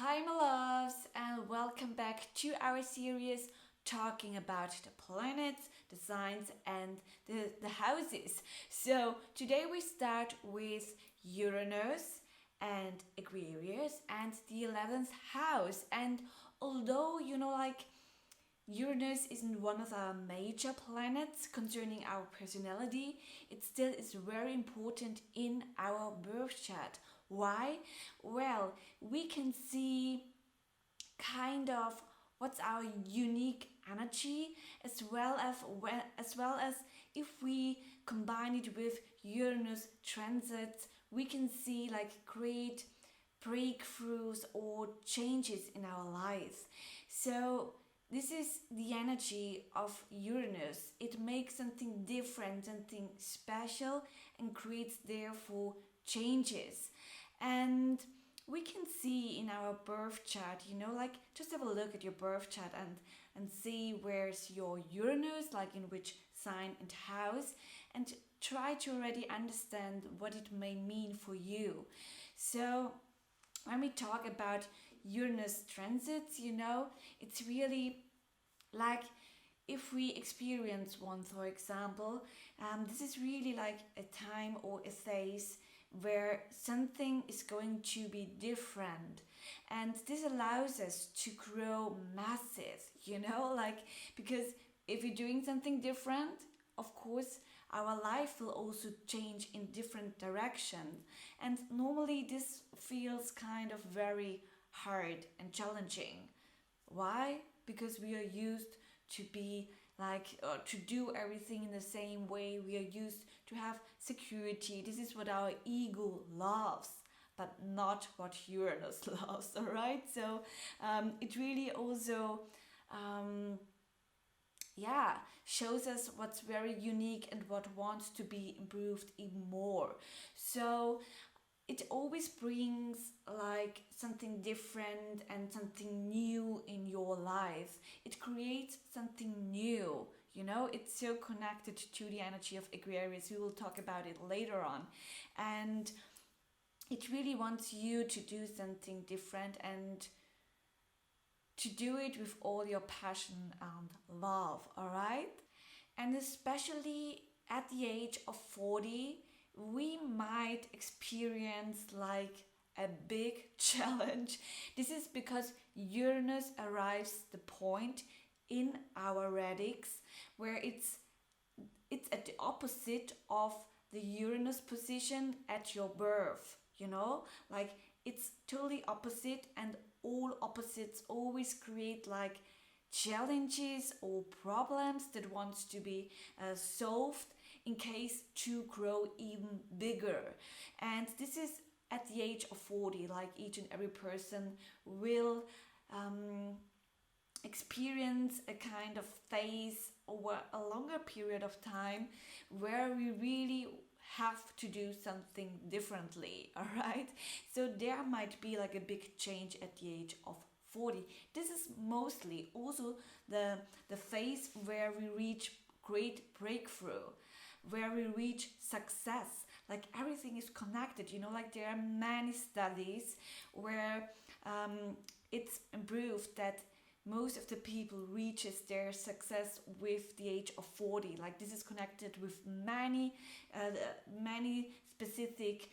Hi, my loves, and welcome back to our series talking about the planets, the signs, and the houses. So, today we start with Uranus and Aquarius and the 11th house. And although, Uranus isn't one of our major planets concerning our personality, it still is very important in our birth chart. Why? Well, we can see kind of what's our unique energy as well as if we combine it with Uranus transits, we can see like great breakthroughs or changes in our lives. So this is the energy of Uranus. It makes something different, something special, and creates therefore changes. And we can see in our birth chart, like just have a look at your birth chart and see where's your Uranus, like in which sign and house, and try to already understand what it may mean for you. So when we talk about Uranus transits, it's really like if we experience one, for example, this is really like a time or a phase where something is going to be different, and this allows us to grow massive, like because if you're doing something different, of course our life will also change in different direction, and normally this feels kind of very hard and challenging. Why? Because we are used to be to do everything in the same way. We are used to have security. This is what our ego loves, but not what Uranus loves. All right. So it really also yeah, shows us what's very unique and what wants to be improved even more. So it always brings like something different and something new in your life. It creates something new. It's so connected to the energy of Aquarius. We will talk about it later on. And it really wants you to do something different and to do it with all your passion and love, all right? And especially at the age of 40, we might experience like a big challenge. This is because Uranus arrives the point in our radix where it's at the opposite of the Uranus position at your birth, like it's totally opposite, and all opposites always create like challenges or problems that wants to be solved in case to grow even bigger. And this is at the age of 40, like each and every person will experience a kind of phase over a longer period of time where we really have to do something differently. All right, so there might be like a big change at the age of 40. This is mostly also the phase where we reach great breakthrough, where we reach success. Like everything is connected, like there are many studies where it's proved that most of the people reaches their success with the age of 40. Like this is connected with many specific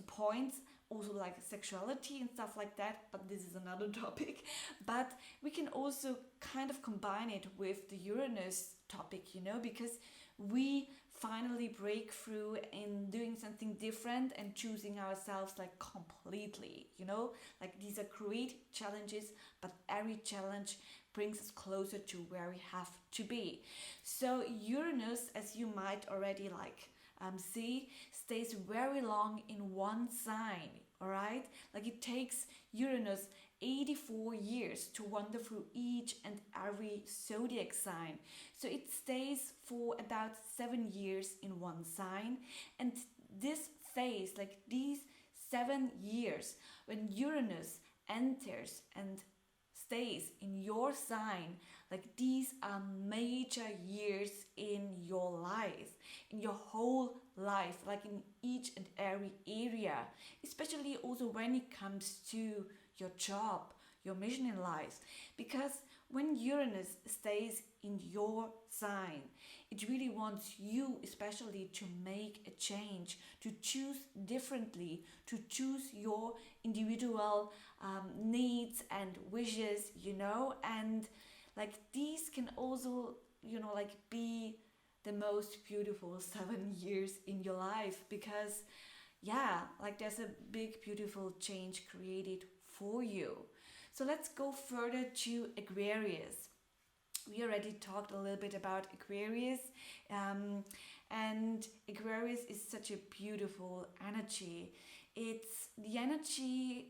points, also like sexuality and stuff like that, but this is another topic. But we can also kind of combine it with the Uranus topic, because we finally break through in doing something different and choosing ourselves like completely, like these are great challenges, but every challenge brings us closer to where we have to be. So Uranus, as you might already see, stays very long in one sign. All right, like it takes Uranus 84 years to wander through each and every zodiac sign. So it stays for about 7 years in one sign. And this phase, like these 7 years, when Uranus enters and stays in your sign, like these are major years in your life, in your whole life, like in each and every area, especially also when it comes to your job, your mission in life. Because when Uranus stays in your sign, it really wants you especially to make a change, to choose differently, to choose your individual needs and wishes, and like these can also, like be the most beautiful 7 years in your life, because yeah, like there's a big beautiful change created for you. So let's go further to Aquarius. We already talked a little bit about Aquarius, and Aquarius is such a beautiful energy. It's the energy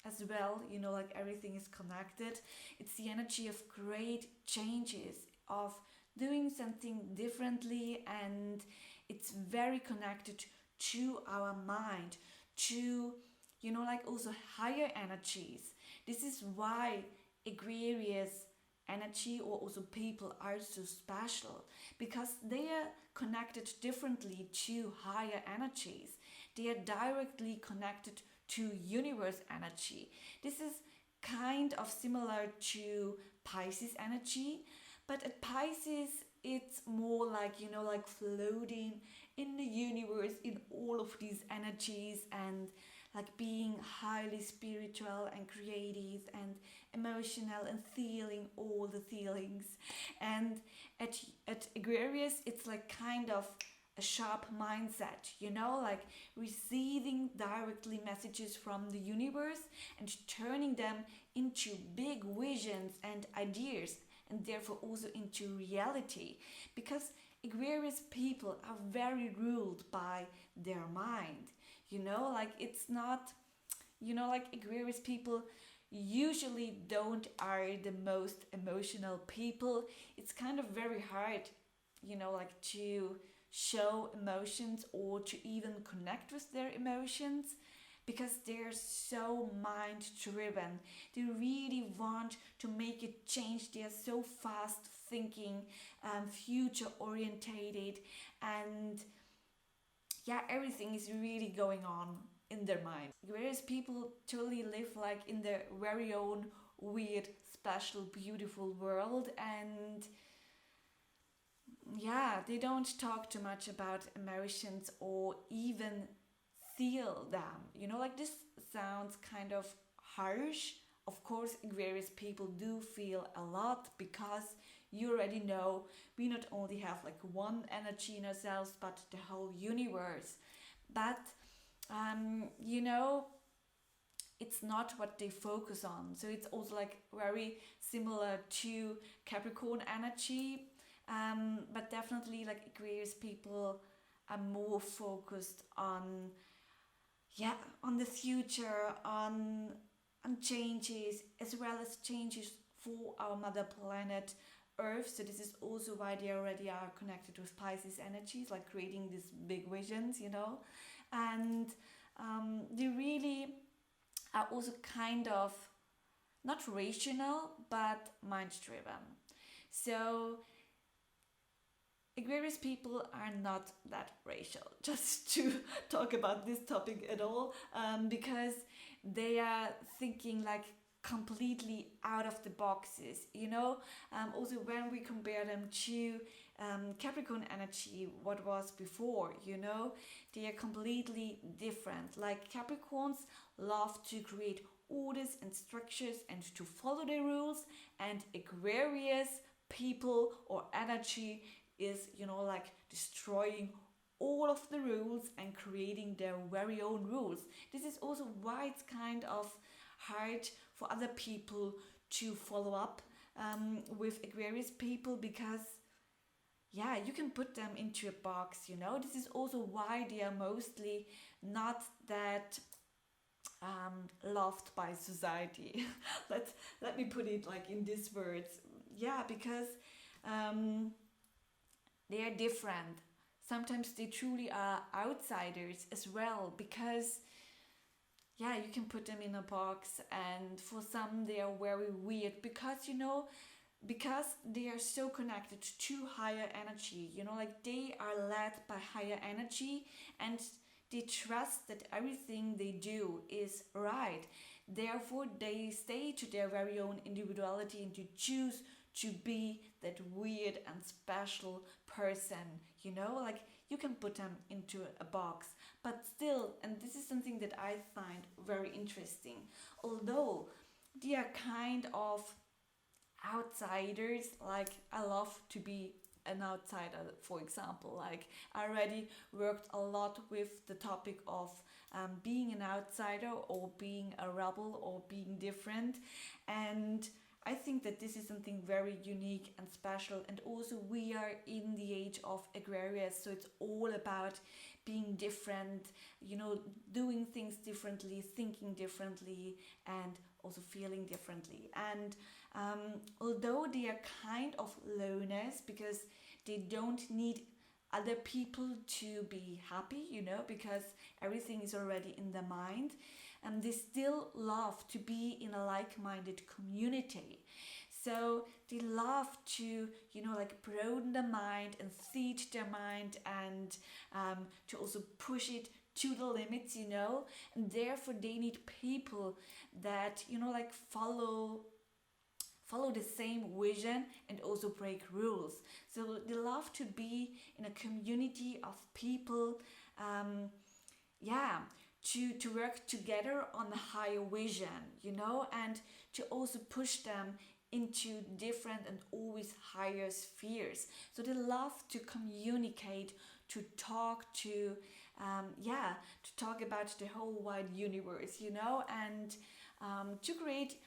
as well, like everything is connected. It's the energy of great changes, of doing something differently, and it's very connected to our mind, to, like also higher energies. This is why Aquarius energy or also people are so special, because they are connected differently to higher energies. They are directly connected to universe energy. This is kind of similar to Pisces energy, but at Pisces it's more like, like floating in the universe in all of these energies, and like being highly spiritual and creative and emotional and feeling all the feelings. And at Aquarius it's like kind of a sharp mindset, like receiving directly messages from the universe and turning them into big visions and ideas, and therefore also into reality. Because Aquarius people are very ruled by their mind, like it's not, like Aquarius people usually don't are the most emotional people. It's kind of very hard, like to show emotions or to even connect with their emotions, because they're so mind driven. They really want to make a change. They're so fast thinking, future orientated, and yeah, everything is really going on in their mind. Whereas people totally live like in their very own weird, special, beautiful world, and yeah, they don't talk too much about emotions or even feel them. Like this sounds kind of harsh. Of course, Aquarius people do feel a lot, because you already know we not only have like one energy in ourselves, but the whole universe. But, it's not what they focus on. So it's also like very similar to Capricorn energy. But definitely like Aquarius people are more focused on, yeah, on the future, on changes, as well as changes for our mother planet Earth. So this is also why they already are connected with Pisces energies, like creating these big visions, and they really are also kind of not rational but mind driven. So Aquarius people are not that racial, just to talk about this topic at all, because they are thinking like completely out of the boxes, Also, when we compare them to Capricorn energy, what was before, they are completely different. Like Capricorns love to create orders and structures and to follow the rules, and Aquarius people or energy is, like destroying all of the rules and creating their very own rules. This is also why it's kind of hard for other people to follow up with Aquarius people, because yeah, you can put them into a box. This is also why they are mostly not that loved by society. Let me put it like in these words. Yeah, because they are different. Sometimes they truly are outsiders as well, because yeah, you can put them in a box, and for some they are very weird, because because they are so connected to higher energy, like they are led by higher energy, and they trust that everything they do is right. Therefore, they stay to their very own individuality and to choose to be that weird and special person, you know, like you can put them into a box, but still, and this is something that I find very interesting, although they are kind of outsiders, like I love to be an outsider, for example. Like I already worked a lot with the topic of being an outsider or being a rebel or being different, and I think that this is something very unique and special. And also, we are in the age of Aquarius, so it's all about being different, you know, doing things differently, thinking differently, and also feeling differently. And although they are kind of loners because they don't need other people to be happy, you know, because everything is already in their mind, and they still love to be in a like-minded community. So they love to, you know, like broaden the mind and feed their mind, and to also push it to the limits, you know, and therefore they need people that, you know, like follow the same vision and also break rules. So they love to be in a community of people, yeah, to work together on a higher vision, you know, and to also push them into different and always higher spheres. So they love to communicate, to talk, yeah, to talk about the whole wide universe, you know, and to create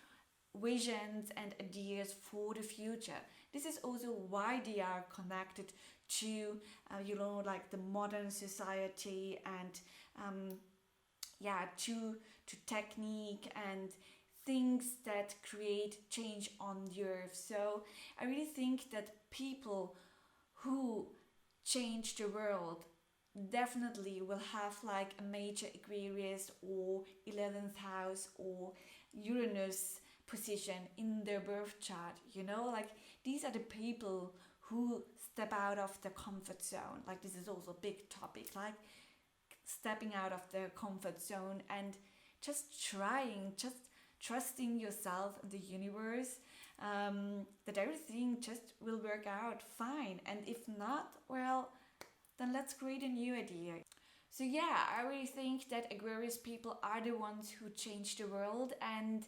visions and ideas for the future. This is also why they are connected to, you know, like the modern society, and yeah, to technique and things that create change on the earth. So I really think that people who change the world definitely will have like a major Aquarius or 11th house or Uranus position in their birth chart, you know, like these are the people who step out of their comfort zone. Like this is also a big topic, like stepping out of their comfort zone and just trying, just trusting yourself, the universe, that everything just will work out fine, and if not, well, then let's create a new idea. So yeah, I really think that Aquarius people are the ones who change the world. And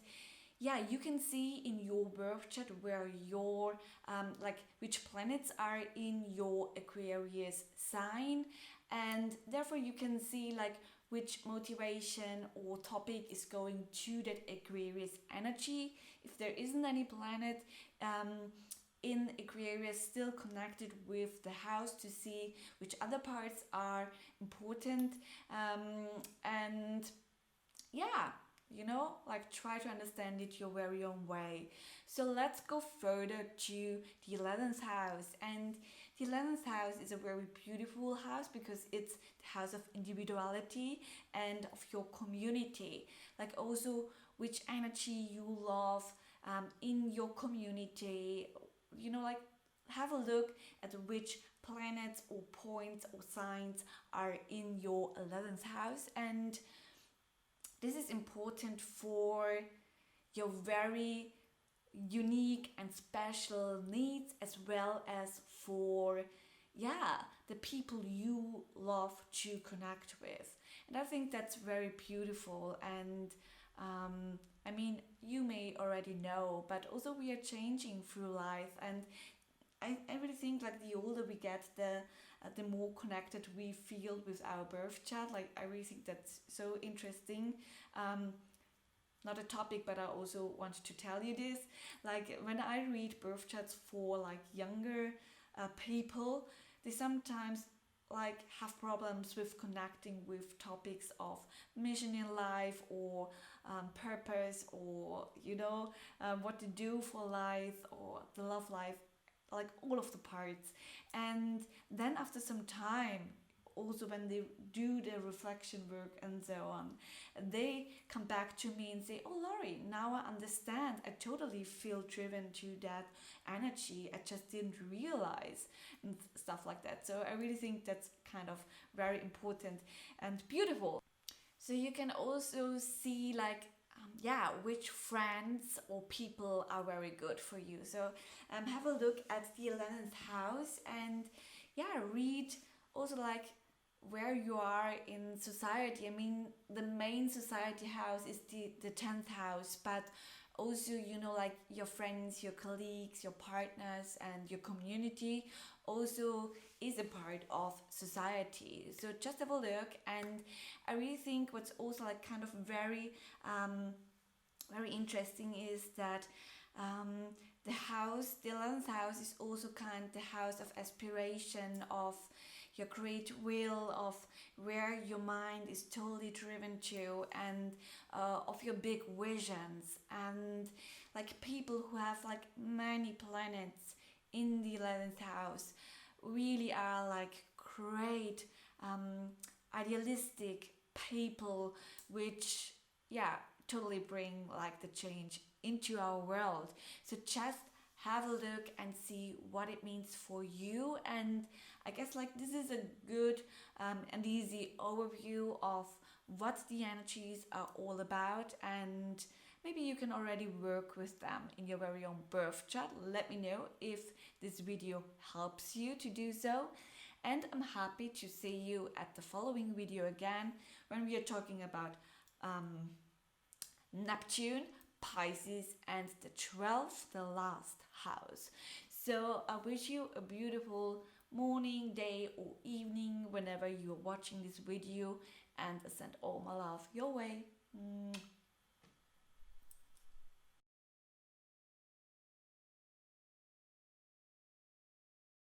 yeah, you can see in your birth chart where your like which planets are in your Aquarius sign, and therefore you can see like which motivation or topic is going to that Aquarius energy. If there isn't any planet in Aquarius still connected with the house, to see which other parts are important, and yeah, you know, like try to understand it your very own way. So let's go further to the 11th house. And the 11th house is a very beautiful house because it's the house of individuality and of your community, like also which energy you love in your community, you know, like have a look at which planets or points or signs are in your 11th house. And this is important for your very unique and special needs, as well as for, yeah, the people you love to connect with. And I think that's very beautiful. And I mean, you may already know, but also we are changing through life. And I really think like the older we get, the more connected we feel with our birth chart. Like I really think that's so interesting. Not a topic, but I also want to tell you this. Like when I read birth charts for like younger people, they sometimes like have problems with connecting with topics of mission in life, or purpose, or you know, what to do for life, or the love life, like all of the parts. And then after some time, also when they do their reflection work and so on, they come back to me and say, oh Laurie, now I understand, I totally feel driven to that energy, I just didn't realize, and stuff like that. So I really think that's kind of very important and beautiful. So you can also see like which friends or people are very good for you. So have a look at the 11th house and read also like where you are in society. I mean, the main society house is the 10th house, but also, you know, like your friends, your colleagues, your partners, and your community also is a part of society. So just have a look. And I really think what's also like kind of very very interesting is that the house, the 11th house, is also kind of the house of aspiration, of your great will, of where your mind is totally driven to, and of your big visions. And like people who have like many planets in the 11th house really are like great idealistic people, which totally bring like the change into our world. So just have a look and see what it means for you. And I guess like this is a good and easy overview of what the energies are all about, and maybe you can already work with them in your very own birth chart. Let me know if this video helps you to do so, and I'm happy to see you at the following video again when we are talking about Neptune, Pisces, and the 12th, the last house. So I wish you a beautiful morning, day, or evening whenever you're watching this video, and I send all my love your way.